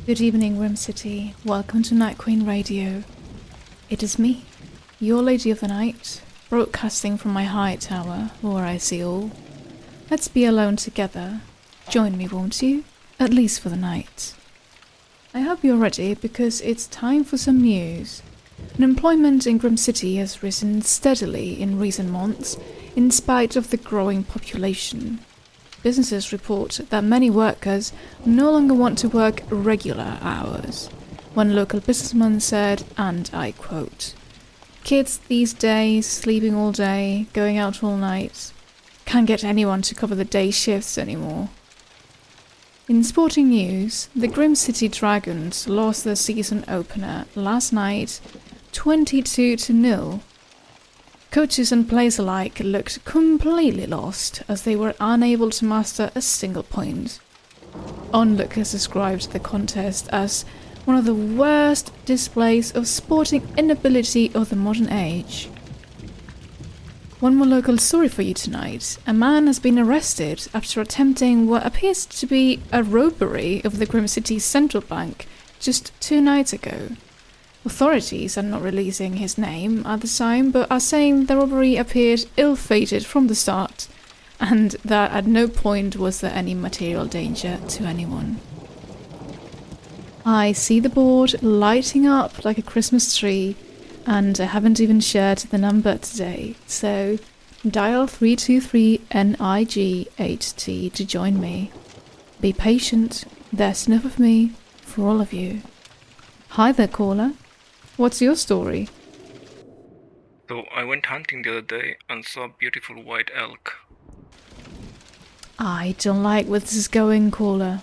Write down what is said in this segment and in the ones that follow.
Good evening, Rim City. Welcome to Night Queen Radio. It is me, your Lady of the Night, broadcasting from my high tower, where I see all. Let's be alone together. Join me, won't you? At least for the night. I hope you're ready, because it's time for some news. Unemployment in Grim City has risen steadily in recent months, in spite of the growing population. Businesses report that many workers no longer want to work regular hours. One local businessman said, and I quote, "Kids these days sleeping all day, going out all night. Can't get anyone to cover the day shifts anymore." In sporting news, the Grim City Dragons lost their season opener last night 22-0. Coaches and players alike looked completely lost as they were unable to master a single point. Onlookers described the contest as one of the worst displays of sporting inability of the modern age. One more local story for you tonight. A man has been arrested after attempting what appears to be a robbery of the Grim City Central Bank just 2 nights ago. Authorities are not releasing his name at the time, but are saying the robbery appeared ill-fated from the start, and that at no point was there any material danger to anyone. I see the board lighting up like a Christmas tree, and I haven't even shared the number today, so dial 323-NIG-8T to join me. Be patient, there's enough of me for all of you. Hi there, caller. What's your story? So I went hunting the other day and saw a beautiful white elk. I don't like where this is going, caller.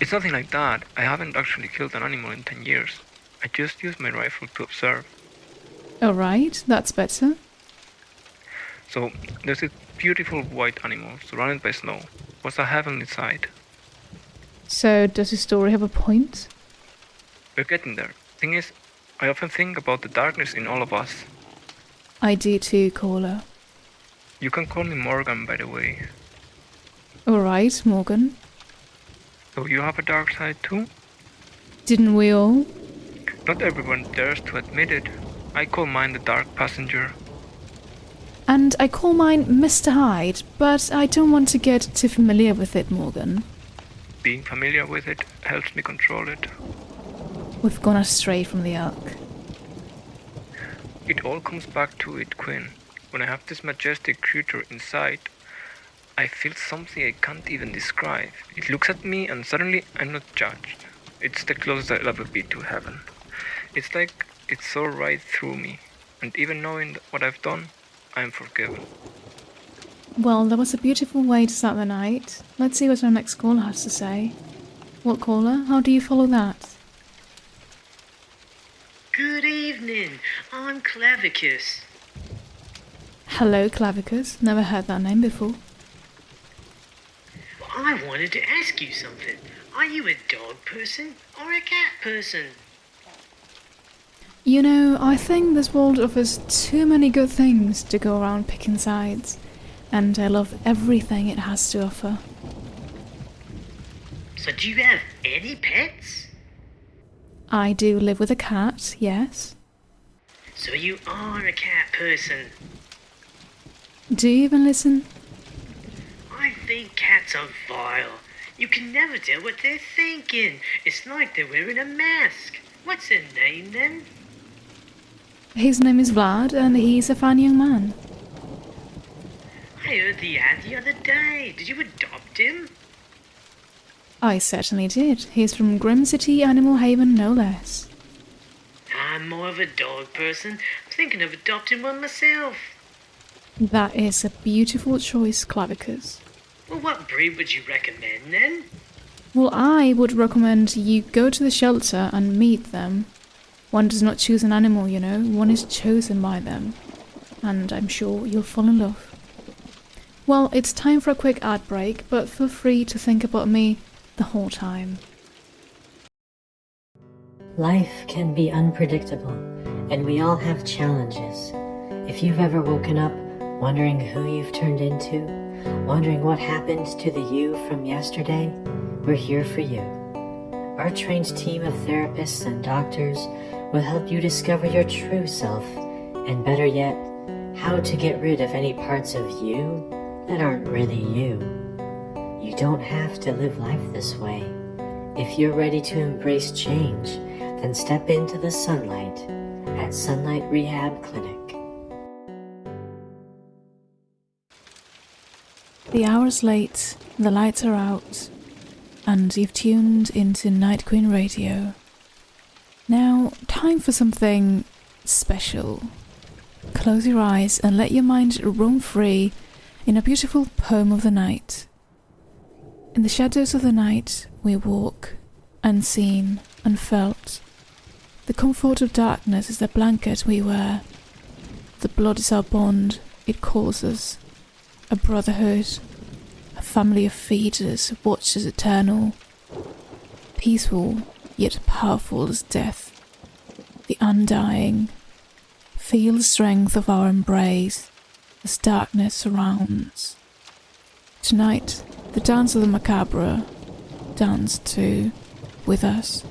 It's nothing like that. I haven't actually killed an animal in 10 years. I just used my rifle to observe. Alright, that's better. So there's this beautiful white animal surrounded by snow. It was a heavenly sight. So, does your story have a point? We're getting there. Thing is, I often think about the darkness in all of us. I do too, caller. You can call me Morgan, by the way. Alright, Morgan. So you have a dark side too? Didn't we all? Not everyone dares to admit it. I call mine the dark passenger. And I call mine Mr. Hyde, but I don't want to get too familiar with it, Morgan. Being familiar with it helps me control it. We've gone astray from the elk. It all comes back to it, Quinn. When I have this majestic creature in sight, I feel something I can't even describe. It looks at me and suddenly I'm not judged. It's the closest I'll ever be to heaven. It's like it saw right through me, and even knowing what I've done, I'm forgiven. Well, that was a beautiful way to start the night. Let's see what our next caller has to say. What caller? How do you follow that? Good evening, I'm Clavicus. Hello, Clavicus. Never heard that name before. I wanted to ask you something. Are you a dog person or a cat person? You know, I think this world offers too many good things to go around picking sides, and I love everything it has to offer. So do you have any pets? I do live with a cat, yes. So you are a cat person. Do you even listen? I think cats are vile. You can never tell what they're thinking. It's like they're wearing a mask. What's their name then? His name is Vlad, and he's a fine young man. I heard the ad the other day. Did you adopt him? I certainly did. He's from Grim City Animal Haven, no less. I'm more of a dog person. I'm thinking of adopting one myself. That is a beautiful choice, Clavicus. Well, what breed would you recommend then? Well, I would recommend you go to the shelter and meet them. One does not choose an animal, you know. One is chosen by them. And I'm sure you'll fall in love. Well, it's time for a quick ad break, but feel free to think about me the whole time. Life can be unpredictable, and we all have challenges. If you've ever woken up wondering who you've turned into, wondering what happened to the you from yesterday, we're here for you. Our trained team of therapists and doctors will help you discover your true self, and better yet, how to get rid of any parts of you that aren't really you. You don't have to live life this way. If you're ready to embrace change, then step into the sunlight at Sunlight Rehab Clinic. The hour's late, the lights are out, and you've tuned into Night Queen Radio. Now, time for something special. Close your eyes and let your mind roam free in a beautiful poem of the night. In the shadows of the night, we walk, unseen, unfelt. The comfort of darkness is the blanket we wear. The blood is our bond, it calls us. A brotherhood, a family of feeders, watchers eternal. Peaceful, yet powerful as death. The undying. Feel the strength of our embrace as darkness surrounds. Tonight, the dance of the macabre, dance too, with us.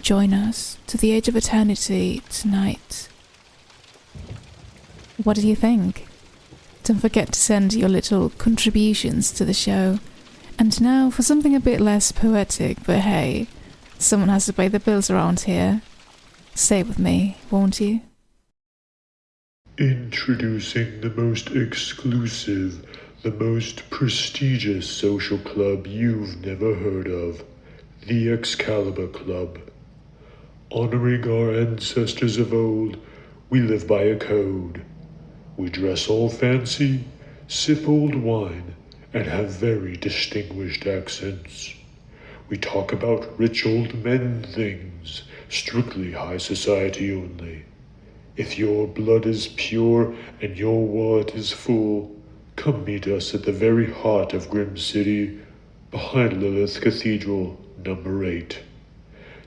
Join us to the edge of eternity tonight. What do you think? Don't forget to send your little contributions to the show. And now for something a bit less poetic, but hey, someone has to pay the bills around here. Stay with me, won't you? Introducing the most exclusive, the most prestigious social club you've never heard of, the Excalibur Club. Honoring our ancestors of old, we live by a code. We dress all fancy, sip old wine, and have very distinguished accents. We talk about rich old men things, strictly high society only. If your blood is pure and your wallet is full, come meet us at the very heart of Grim City, behind Lilith Cathedral, number 8.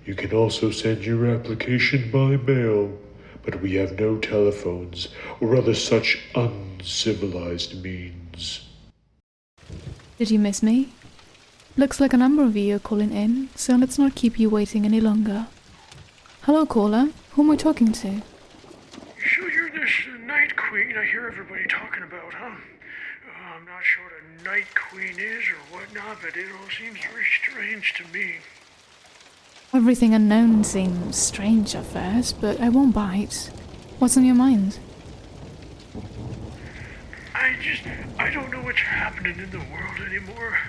You can also send your application by mail, but we have no telephones or other such uncivilized means. Did you miss me? Looks like a number of you are calling in, so let's not keep you waiting any longer. Hello, caller. Who am I talking to? So you're this Night Queen I hear everybody talking about, huh? I'm not sure what a Night Queen is or whatnot, but it all seems very strange to me. Everything unknown seems strange at first, but I won't bite. What's on your mind? I don't know what's happening in the world anymore.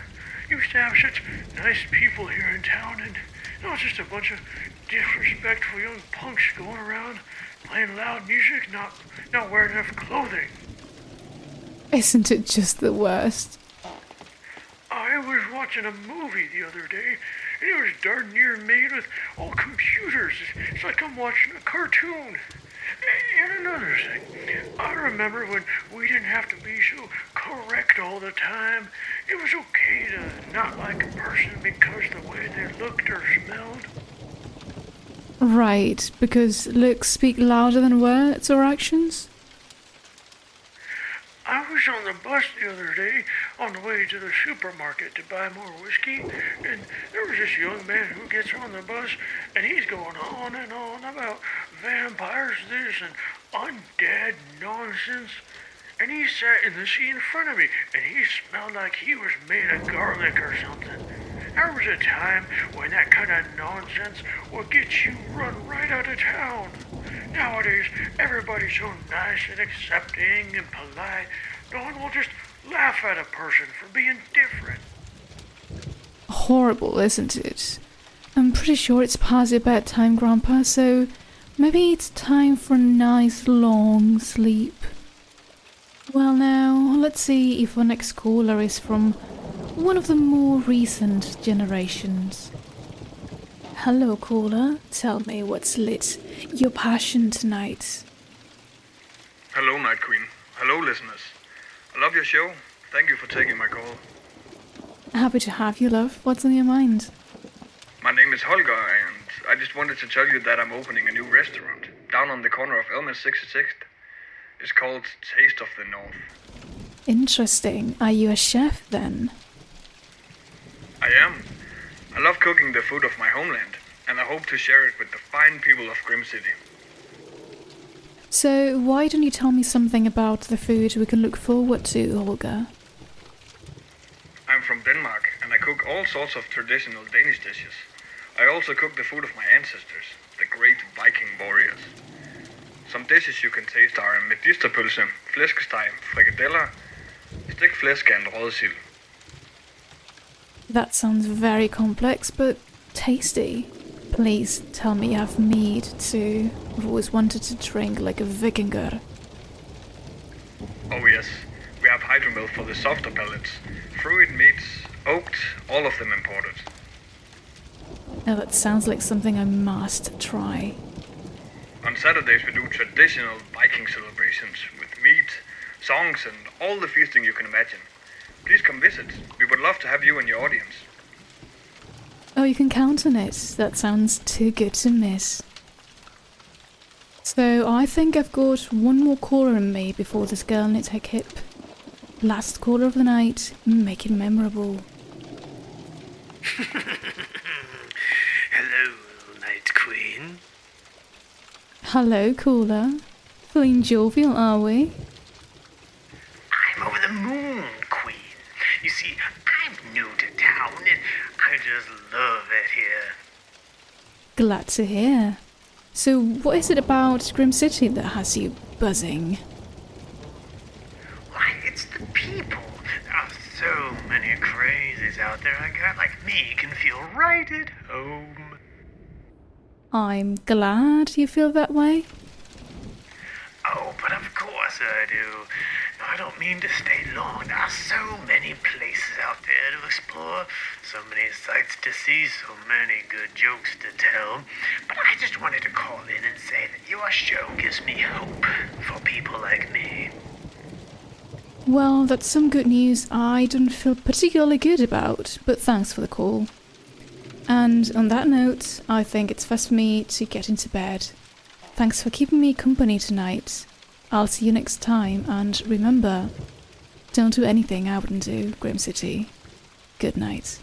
Used to have such nice people here in town, and now it's just a bunch of disrespectful young punks going around, playing loud music, not wearing enough clothing. Isn't it just the worst? I was watching a movie the other day, and it was darn near made with all computers. It's like I'm watching a cartoon. And another thing, I remember when we didn't have to be so correct all the time. It was okay to not like a person because the way they looked or smelled. Right, because looks speak louder than words or actions? I was on the bus the other day on the way to the supermarket to buy more whiskey, and there was this young man who gets on the bus, and he's going on and on about vampires this and undead nonsense. And he sat in the seat in front of me, and he smelled like he was made of garlic or something. There was a time when that kind of nonsense would get you run right out of town. Nowadays, everybody's so nice and accepting and polite. No one will just laugh at a person for being different. Horrible, isn't it? I'm pretty sure it's past your bedtime, Grandpa, so maybe it's time for a nice long sleep. Well now, let's see if our next caller is from one of the more recent generations. Hello, caller. Tell me what's lit your passion tonight. Hello, Night Queen. Hello, listeners. I love your show. Thank you for taking my call. Happy to have you, love. What's on your mind? My name is Holger, and I just wanted to tell you that I'm opening a new restaurant down on the corner of Elmer 66th. It's called Taste of the North. Interesting. Are you a chef, then? I am. I love cooking the food of my homeland, and I hope to share it with the fine people of Grim City. So why don't you tell me something about the food we can look forward to, Holger? I'm from Denmark, and I cook all sorts of traditional Danish dishes. I also cook the food of my ancestors, the great Viking warriors. Some dishes you can taste are medisterpølse, flæskesteg, frikadeller, stegt flæsk and rådsild. That sounds very complex, but tasty. Please tell me you have mead too. I've always wanted to drink like a Vikinger. Oh yes, we have hydromilk for the softer palates, fruit meats, oaked, all of them imported. Now that sounds like something I must try. On Saturdays we do traditional Viking celebrations with meat, songs and all the feasting you can imagine. Please come visit. We would love to have you in your audience. Oh, you can count on it. That sounds too good to miss. So I think I've got one more caller in me before this girl needs her kip. Last caller of the night, make it memorable. Hello, Night Queen. Hello, caller. Feeling jovial, are we? I'm over the moon, Queen. You see, I'm new to town and I just love it here. Glad to hear. So what is it about Grim City that has you buzzing? Why, it's the people. There are so many crazies out there. A guy like me can feel right at home. I'm glad you feel that way. Oh, but of course I do. No, I don't mean to stay long. There are so many places out there to explore, so many sights to see, so many good jokes to tell. But I just wanted to call in and say that your show gives me hope for people like me. Well, that's some good news I don't feel particularly good about, but thanks for the call. And on that note, I think it's best for me to get into bed. Thanks for keeping me company tonight. I'll see you next time, and remember, don't do anything I wouldn't do, Grim City. Good night.